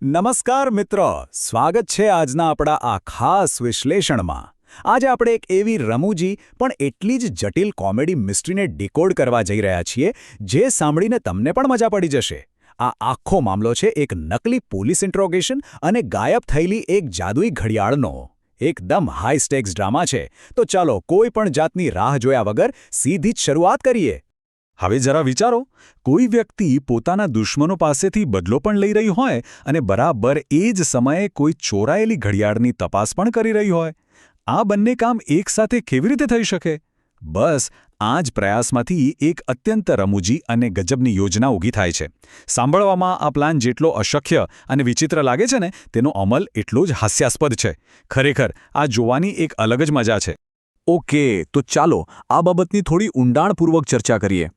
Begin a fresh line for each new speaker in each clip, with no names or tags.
નમસ્કાર મિત્રો, સ્વાગત છે આજના આપણા આ ખાસ વિશ્લેષણમાં. આજે આપણે એક એવી રમૂજી પણ એટલી જ જટિલ કોમેડી મિસ્ટ્રીને ડીકોડ કરવા જઈ રહ્યા છીએ જે સાંભળીને તમને પણ મજા પડી જશે. આ આખો મામલો છે એક નકલી પોલીસ ઇન્ટ્રોગેશન અને ગાયબ થયેલી એક જાદુઈ ઘડિયાળનો. એકદમ હાઈ સ્ટેક્સ ડ્રામા છે, તો ચાલો કોઈ પણ જાતની રાહ જોયા વગર સીધી જ શરૂઆત કરીએ. હવે જરા વિચારો, કોઈ વ્યક્તિ પોતાના દુશ્મનો પાસેથી બદલો પણ લઈ રહી હોય અને બરાબર એ જ સમયે કોઈ ચોરાયેલી ઘડિયાળની તપાસ પણ કરી રહી હોય. આ બંને કામ એકસાથે કેવી રીતે થઈ શકે? બસ આ જ પ્રયાસમાંથી એક અત્યંત રમૂજી અને ગજબની યોજના ઊભી થાય છે. સાંભળવામાં આ પ્લાન જેટલો અશક્ય અને વિચિત્ર લાગે છે ને, તેનો અમલ એટલો જ હાસ્યાસ્પદ છે. ખરેખર આ જોવાની એક અલગ જ મજા છે.
ઓકે, તો ચાલો આ બાબતની થોડી ઊંડાણપૂર્વક ચર્ચા કરીએ.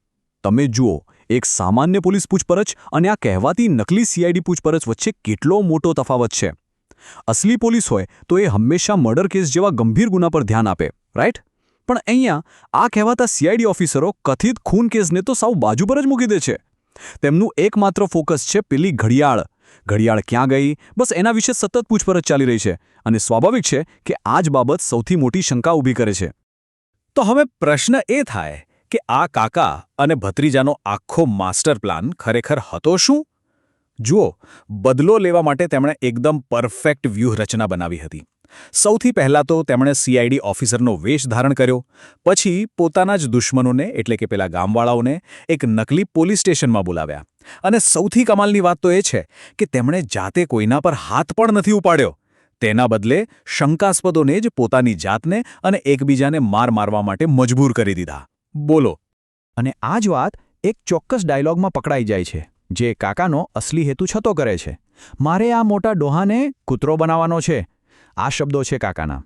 તમે જુઓ, એક સામાન્ય પોલીસ પૂછપરછ અને આ કહેવાતી નકલી સીઆઈડી પૂછપરછ વચ્ચે કેટલો મોટો તફાવત છે. અસલી પોલીસ હોય તો એ હંમેશા મર્ડર કેસ જેવા ગંભીર ગુના પર ધ્યાન આપે, રાઈટ? પણ અહીંયા આ કહેવાતા સીઆઈડી ઓફિસરો કથિત ખૂન કેસને તો સાવ બાજુ પર જ મૂકી દે છે. તેમનું એકમાત્ર ફોકસ છે પેલી ઘડિયાળ. ઘડિયાળ ક્યાં ગઈ, બસ એના વિશે સતત પૂછપરછ ચાલી રહી છે. અને સ્વાભાવિક છે કે આ જ બાબત સૌથી મોટી શંકા ઊભી કરે છે.
તો હવે પ્રશ્ન એ થાય કે આ કાકા અને ભત્રીજાનો આખો માસ્ટર પ્લાન ખરેખર હતો શું? જુઓ, બદલો લેવા માટે તેમણે એકદમ પરફેક્ટ વ્યૂહરચના બનાવી હતી. સૌથી પહેલાં તો તેમણે સીઆઈડી ઓફિસરનો વેશ ધારણ કર્યો. પછી પોતાના જ દુશ્મનોને એટલે કે પેલા ગામવાળાઓને એક નકલી પોલીસ સ્ટેશનમાં બોલાવ્યા. અને સૌથી કમાલની વાત તો એ છે કે તેમણે જાતે કોઈના પર હાથ પણ નથી ઉપાડ્યો. તેના બદલે શંકાસ્પદોને જ પોતાની જાતને અને એકબીજાને મારવા માટે મજબૂર કરી દીધા. બોલો.
અને આ જ વાત એક ચોક્કસ ડાયલોગમાં પકડાઈ જાય છે, જે કાકાનો અસલી હેતુ છતો કરે છે. મારે આ મોટા ડોહાને કૂતરો બનાવવાનો છે. આ શબ્દો છે કાકાના.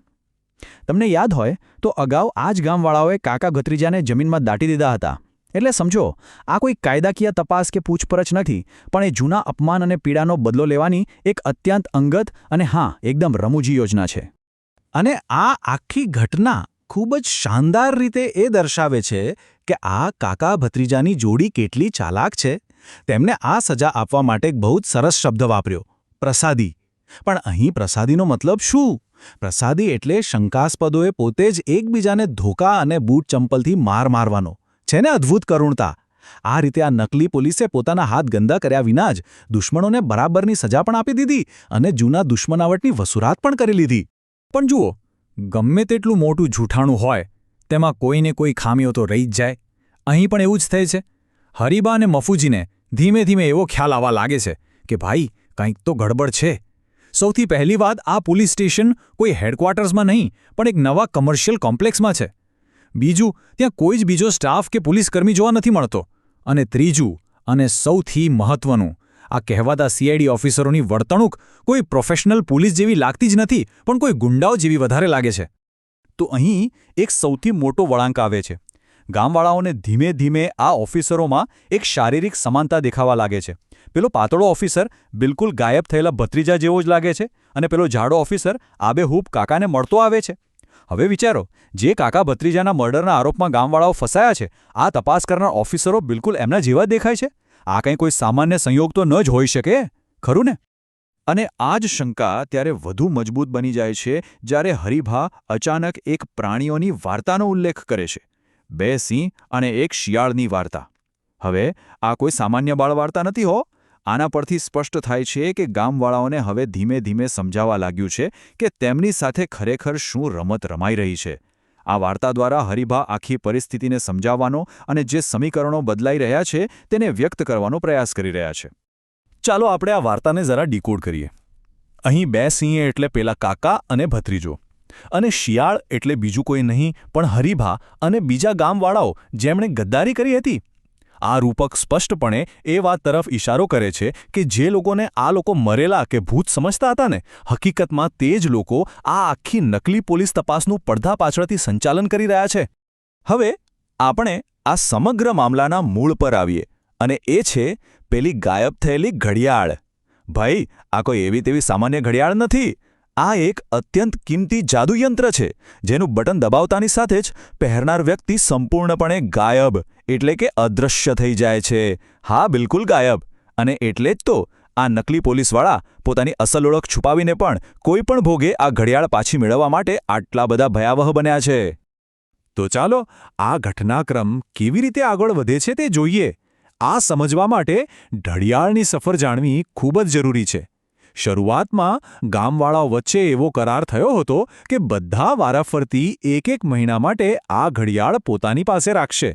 તમને યાદ હોય તો અગાઉ આ જ ગામવાળાઓએ કાકા ભત્રીજાને જમીનમાં દાટી દીધા હતા. એટલે સમજો, આ કોઈ કાયદાકીય તપાસ કે પૂછપરછ નથી, પણ એ જૂના અપમાન અને પીડાનો બદલો લેવાની એક અત્યંત અંગત અને એકદમ રમૂજી યોજના છે.
અને આ આખી ઘટના ખૂબ જ શાનદાર રીતે એ દર્શાવે છે કે આ કાકા ભત્રીજાની જોડી કેટલી ચાલાક છે. તેમને આ સજા આપવા માટે એક બહુ જ સરસ શબ્દ વાપર્યો, પ્રસાદી. પણ અહીં પ્રસાદીનો મતલબ શું? પ્રસાદી એટલે શંકાસ્પદોએ પોતે જ એકબીજાને ધોકા અને બૂટ ચંપલથી મારવાનો. છે ને અદ્ભુત કરુણતા? આ રીતે આ નકલી પોલીસે પોતાના હાથ ગંદા કર્યા વિના જ દુશ્મનોને બરાબરની સજા પણ આપી દીધી અને જૂના દુશ્મનાવટની વસૂરાત પણ કરી લીધી.
પણ જુઓ, ગમે તેટલું મોટું જૂઠાણું હોય, તેમાં કોઈને કોઈ ખામીઓ તો રહી જ જાય. અહીં પણ એવું જ થાય છે. હરીબા અને મફુજીને ધીમે ધીમે એવો ખ્યાલ આવવા લાગે છે કે ભાઈ, કંઈક તો ગડબડ છે. સૌથી પહેલી વાત, આ પોલીસ સ્ટેશન કોઈ હેડક્વાર્ટર્સમાં નહીં, પણ એક નવા કમર્શિયલ કોમ્પ્લેક્સમાં છે. બીજું, ત્યાં કોઈ જ બીજો સ્ટાફ કે પોલીસકર્મી જોવા નથી મળતો. અને ત્રીજું અને સૌથી મહત્વનું, આ કહેવાતા સીઆઈડી ઓફિસરોની વર્તણૂક કોઈ પ્રોફેશનલ પોલીસ જેવી લાગતી જ નથી, પણ કોઈ ગુંડાઓ જેવી વધારે લાગે છે. તો અહીં એક સૌથી મોટો વળાંક આવે છે. ગામવાળાઓને ધીમે ધીમે આ ઓફિસરોમાં એક શારીરિક સમાનતા દેખાવા લાગે છે. પેલો પાતળો ઓફિસર બિલકુલ ગાયબ થયેલા ભત્રીજા જેવો જ લાગે છે, અને પેલો જાડો ઓફિસર આબેહૂબ કાકાને મળતો આવે છે. હવે વિચારો, જે કાકા ભત્રીજાના મર્ડરના આરોપમાં ગામવાળાઓ ફસાયા છે, આ તપાસ કરનાર ઓફિસરો બિલકુલ એમના જેવા જ દેખાય છે. આ કંઈ કોઈ સામાન્ય સંયોગ તો ન જ હોઈ શકે, ખરું ને? અને આ જ શંકા ત્યારે વધુ મજબૂત બની જાય છે જ્યારે હરિભા અચાનક એક પ્રાણીઓની વાર્તાનો ઉલ્લેખ કરે છે. 2 સિંહ અને એક શિયાળની વાર્તા. હવે આ કોઈ સામાન્ય બાળ વાર્તા નથી હો. આના પરથી સ્પષ્ટ થાય છે કે ગામવાળાઓને હવે ધીમે ધીમે સમજાવવા લાગ્યું છે કે તેમની સાથે ખરેખર શું રમત રમાઈ રહી છે. આ વાર્તા દ્વારા હરિભા આખી પરિસ્થિતિને સમજાવવાનો અને જે સમીકરણો બદલાઈ રહ્યા છે તેને વ્યક્ત કરવાનો પ્રયાસ કરી રહ્યા છે. ચાલો આપણે આ વાર્તાને જરા ડીકોડ કરીએ. અહીં 2 સિંહ એટલે પેલા કાકા અને ભત્રીજો, અને શિયાળ એટલે બીજું કોઈ નહીં પણ હરિભા અને બીજા ગામવાળાઓ જેમણે ગદ્દારી કરી હતી. આ રૂપક સ્પષ્ટપણે એ વાત તરફ ઇશારો કરે છે કે જે લોકોને આ લોકો મરેલા કે ભૂત સમજતા હતા ને, હકીકતમાં તે જ લોકો આ આખી નકલી પોલીસ તપાસનું પડધા પાછળથી સંચાલન કરી રહ્યા છે. હવે આપણે આ સમગ્ર મામલાના મૂળ પર આવીએ, અને એ છે પેલી ગાયબ થયેલી ઘડિયાળ. ભાઈ, આ કોઈ એવી તેવી સામાન્ય ઘડિયાળ નથી. આ એક અત્યંત કિંમતી જાદુયંત્ર છે, જેનું બટન દબાવતાની સાથે જ પહેરનાર વ્યક્તિ સંપૂર્ણપણે ગાયબ એટલે કે અદૃશ્ય થઈ જાય છે. હા, બિલકુલ ગાયબ. અને એટલે જ તો
આ નકલી પોલીસવાળા પોતાની અસલ ઓળખ છુપાવીને પણ કોઈ પણ ભોગે આ ઘડિયાળ પાછી મેળવવા માટે આટલા બધા ભયાવહ બન્યા છે. તો ચાલો આ ઘટનાક્રમ કેવી રીતે આગળ વધે છે તે જોઈએ. આ સમજવા માટે ઘડિયાળની સફર જાણવી ખૂબ જ જરૂરી છે. શરૂઆતમાં ગામવાળાઓ વચ્ચે એવો કરાર થયો હતો કે બધા વારાફરતી એક મહિના માટે આ ઘડિયાળ પોતાની પાસે રાખશે.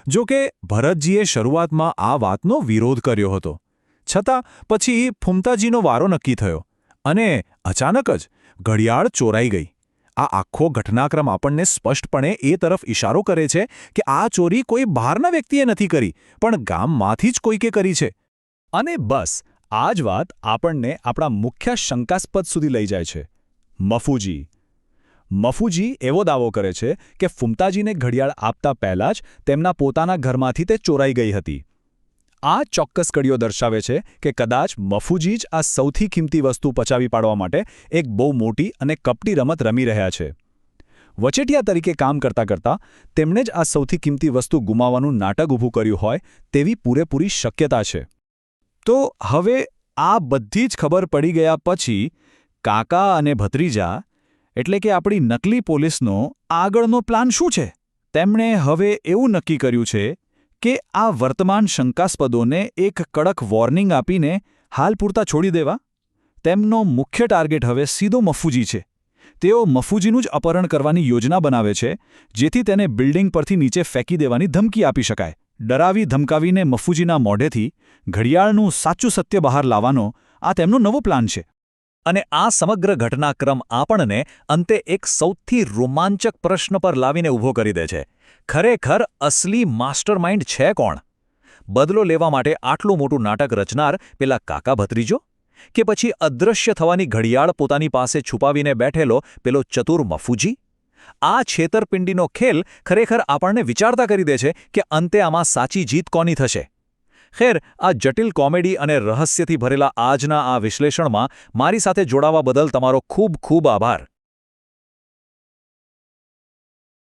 જો કે ભરતજીએ શરૂઆતમાં આ વાતનો વિરોધ કર્યો હતો. છતાં પછી ફુમતાજીનો વારો નક્કી થયો અને અચાનક જ ઘડિયાળ ચોરાઈ ગઈ. આ આખો ઘટનાક્રમ આપણને સ્પષ્ટપણે એ તરફ ઇશારો કરે છે કે આ ચોરી કોઈ બહારના વ્યક્તિએ નથી કરી, પણ ગામમાંથી જ કોઈકે કરી છે.
અને બસ આ જ વાત આપણને આપણા મુખ્ય શંકાસ્પદ સુધી લઈ જાય છે. મફુજી એવો દાવો કરે છે કે ફુમતાજીને ઘડિયાળ આપતા પહેલાં જ તેમના પોતાના ઘરમાંથી તે ચોરાઈ ગઈ હતી. આ ચોક્કસ કડીઓ દર્શાવે છે કે કદાચ મફુજી જ આ સૌથી કિંમતી વસ્તુ પચાવી પાડવા માટે એક બહુ મોટી અને કપટી રમત રમી રહ્યા છે. વચેટિયા તરીકે કામ કરતાં કરતાં તેમણે જ આ સૌથી કિંમતી વસ્તુ ગુમાવવાનું નાટક ઊભું કર્યું હોય તેવી પૂરેપૂરી શક્યતા છે. તો હવે આ બધી જ ખબર પડી ગયા પછી કાકા અને ભત્રીજા એટલે કે આપણી નકલી પોલીસનો આગળનો પ્લાન શું છે? તેમણે હવે એવું નક્કી કર્યું છે કે આ વર્તમાન શંકાસ્પદોને એક કડક વોર્નિંગ આપીને હાલ પૂરતા છોડી દેવા. તેમનો મુખ્ય ટાર્ગેટ હવે સીધો મફુજી છે. તેઓ મફુજીનું જ અપહરણ કરવાની યોજના બનાવે છે, જેથી તેને બિલ્ડિંગ પરથી નીચે ફેંકી દેવાની ધમકી આપી શકાય. ડરાવી ધમકાવીને મફુજીના મોઢેથી ઘડિયાળનું સાચું સત્ય બહાર લાવવાનો આ તેમનો નવો પ્લાન છે. અને આ સમગ્ર ઘટનાક્રમ આપણને અંતે એક સૌથી રોમાંચક પ્રશ્ન પર લાવીને ઊભો કરી દે છે. ખરેખર અસલી માસ્ટરમાઇન્ડ છે કોણ? બદલો લેવા માટે આટલું મોટું નાટક રચનાર પેલા કાકા ભત્રીજો? કે પછી અદૃશ્ય થવાની ઘડિયાળ પોતાની પાસે છુપાવીને બેઠેલો પેલો ચતુર મફુજી? આ છેતરપિંડીનો ખેલ ખરેખર આપણને વિચારતા કરી દે છે કે અંતે આમાં સાચી જીત કોની થશે. ખેર, આ જટિલ કોમેડી અને રહસ્યથી ભરેલા આજના આ વિશ્લેષણમાં મારી સાથે જોડાવા બદલ તમારો ખૂબ ખૂબ આભાર.